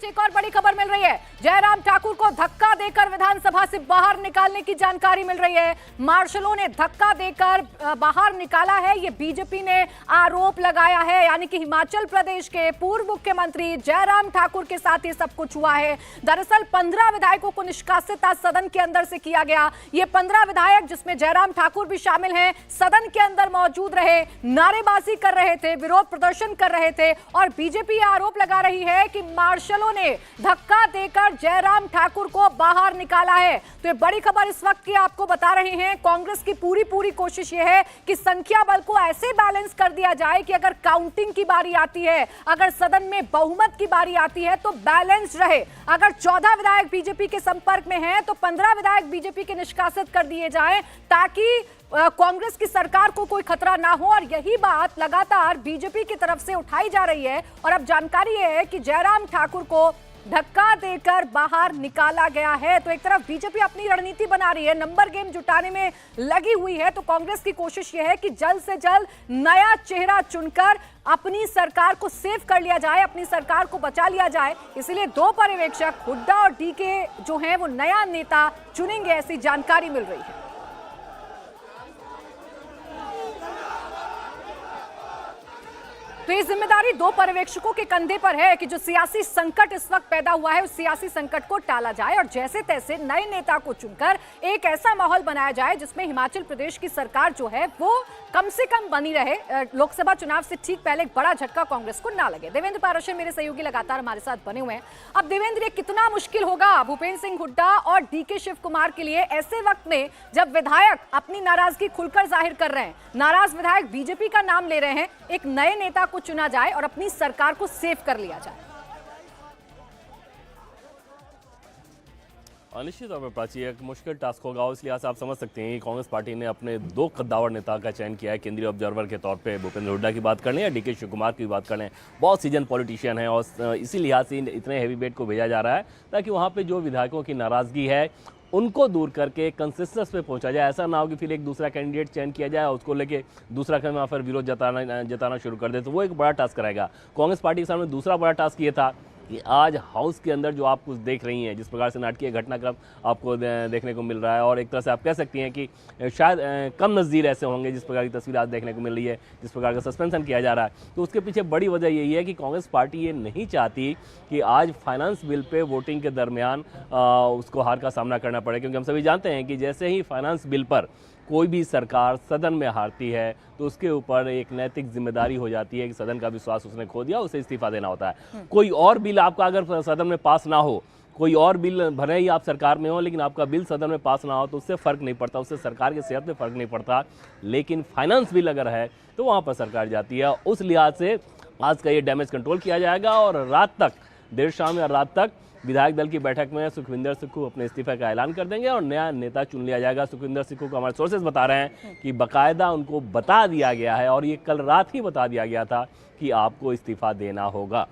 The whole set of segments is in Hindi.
एक और बड़ी खबर मिल रही है। जयराम ठाकुर को धक्का देकर विधानसभा से बाहर निकालने की जानकारी मिल रही है। मार्शलों ने धक्का देकर बाहर निकाला है, ये बीजेपी ने आरोप लगाया है। यानी कि हिमाचल प्रदेश के पूर्व मुख्यमंत्री जयराम ठाकुर के साथ ये सब कुछ हुआ है। दरअसल 15 विधायकों को निष्कासित आज सदन के अंदर से किया गया। ये 15 विधायक, जिसमें जयराम ठाकुर भी शामिल हैं, सदन के अंदर मौजूद रहे, नारेबाजी कर रहे थे, विरोध प्रदर्शन कर रहे थे और बीजेपी आरोप लगा रही है कि मार्शलों ने धक्का देकर जयराम ठाकुर को बाहर निकाला है। तो ये बड़ी खबर इस वक्त की आपको बता रहे हैं। कांग्रेस की पूरी कोशिश ये है कि संख्या बल को ऐसे बैलेंस कर दिया जाए कि अगर काउंटिंग की बारी आती है, अगर सदन में बहुमत की बारी आती है तो बैलेंस रहे। अगर 14 विधायक बीजेपी के संपर्क में हैं तो 15 विधायक बीजेपी के निष्कासित कर दिए जाएं, ताकि कांग्रेस की सरकार को कोई खतरा ना हो। और यही बात लगातार बीजेपी की तरफ से उठाई जा रही है। और अब जानकारी यह है कि जयराम ठाकुर को धक्का देकर बाहर निकाला गया है। तो एक तरफ बीजेपी अपनी रणनीति बना रही है, नंबर गेम जुटाने में लगी हुई है, तो कांग्रेस की कोशिश यह है कि जल्द से जल्द नया चेहरा चुनकर अपनी सरकार को सेव कर लिया जाए, अपनी सरकार को बचा लिया जाए। इसलिए दो पर्यवेक्षक हुड्डा और डीके जो हैं वो नया नेता चुनेंगे, ऐसी जानकारी मिल रही है। तो ये जिम्मेदारी दो पर्यवेक्षकों के कंधे पर है कि जो सियासी संकट इस वक्त पैदा हुआ है, उस सियासी संकट को टाला जाए और जैसे तैसे नए नेता को चुनकर एक ऐसा माहौल बनाया जाए जिसमें हिमाचल प्रदेश की सरकार जो है वो कम से कम बनी रहे। लोकसभा चुनाव से ठीक पहले एक बड़ा झटका कांग्रेस को ना लगे। देवेंद्र पाराशर मेरे सहयोगी लगातार हमारे साथ बने हुए हैं। अब देवेंद्र, ये कितना मुश्किल होगा भूपेंद्र सिंह हुड्डा और डीके शिव कुमार के लिए ऐसे वक्त में जब विधायक अपनी नाराजगी खुलकर जाहिर कर रहे हैं, नाराज विधायक बीजेपी का नाम ले रहे हैं, एक नए नेता को चुना जाए और अपनी सरकार को सेव कर लिया जाए। निश्चित तौर पर प्राची एक मुश्किल टास्क होगा। इस लिहाज से आप समझ सकते हैं कि कांग्रेस पार्टी ने अपने दो कद्दावर नेता का चयन किया है। केंद्रीय ऑब्जर्वर के तौर पे भूपेंद्र हुड्डा की बात कर लें या डीके शिव कुमार की बात कर लें, बहुत सीजन पॉलिटिशियन हैं और इसी लिहाज से इतने हैवी वेट को भेजा जा रहा है ताकि वहाँ पर जो विधायकों की नाराजगी है उनको दूर करके कंसेंसस पे पहुंचा जाए। ऐसा ना हो कि फिर एक दूसरा कैंडिडेट चयन किया जाए और उसको लेके दूसरा खंड फिर विरोध जताना शुरू कर दे, तो वो एक बड़ा टास्क रहेगा। कांग्रेस पार्टी के सामने दूसरा बड़ा टास्क ये था कि आज हाउस के अंदर जो आप कुछ देख रही हैं, जिस प्रकार से नाटकीय घटनाक्रम आपको देखने को मिल रहा है, और एक तरह से आप कह सकती हैं कि शायद कम नज़ीर ऐसे होंगे जिस प्रकार की तस्वीर आज देखने को मिल रही है, जिस प्रकार का सस्पेंशन किया जा रहा है। तो उसके पीछे बड़ी वजह यही है कि कांग्रेस पार्टी ये नहीं चाहती कि आज फाइनेंस बिल पे वोटिंग के दरमियान उसको हार का सामना करना पड़े, क्योंकि हम सभी जानते हैं कि जैसे ही फाइनेंस बिल पर कोई भी सरकार सदन में हारती है तो उसके ऊपर एक नैतिक जिम्मेदारी हो जाती है कि सदन का विश्वास उसने खो दिया, उसे इस्तीफा देना होता है। कोई और बिल आपका अगर सदन में पास ना हो, कोई और बिल भले ही आप सरकार में हो लेकिन आपका बिल सदन में पास ना हो तो उससे फ़र्क नहीं पड़ता, उससे सरकार की सेहत में फ़र्क नहीं पड़ता। लेकिन फाइनेंस बिल अगर है तो वहाँ पर सरकार जाती है। उस लिहाज से आज का ये डैमेज कंट्रोल किया जाएगा और रात तक, देर शाम या रात तक विधायक दल की बैठक में सुखविंदर सुक्खू अपने इस्तीफे का ऐलान कर देंगे और नया नेता चुन लिया जाएगा। सुखविंदर सुक्खू को हमारे सोर्सेज बता रहे हैं कि बाकायदा उनको बता दिया गया है और ये कल रात ही बता दिया गया था कि आपको इस्तीफा देना होगा।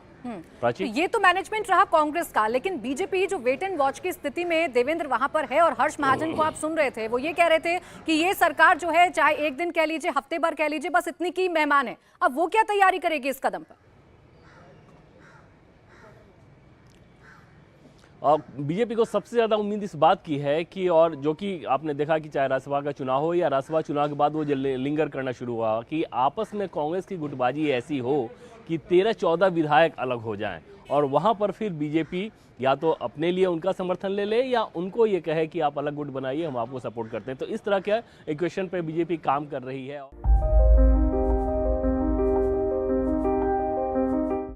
ये तो मैनेजमेंट रहा कांग्रेस का, लेकिन बीजेपी जो वेट एंड वॉच की स्थिति में देवेंद्र वहां पर है और हर्ष महाजन को आप सुन रहे थे, वो ये कह रहे थे कि ये सरकार जो है, चाहे एक दिन कह लीजिए, हफ्ते भर कह लीजिए, बस इतनी की मेहमान है। अब वो क्या तैयारी करेगी इस कदम पर? बीजेपी को सबसे ज़्यादा उम्मीद इस बात की है कि, और जो कि आपने देखा कि चाहे राज्यसभा का चुनाव हो या राज्यसभा चुनाव के बाद वो लिंगर करना शुरू हुआ, कि आपस में कांग्रेस की गुटबाजी ऐसी हो कि 13-14 विधायक अलग हो जाएं और वहां पर फिर बीजेपी या तो अपने लिए उनका समर्थन ले या उनको ये कहे कि आप अलग गुट बनाइए, हम आपको सपोर्ट करते हैं। तो इस तरह के इक्वेशन पे बीजेपी काम कर रही है।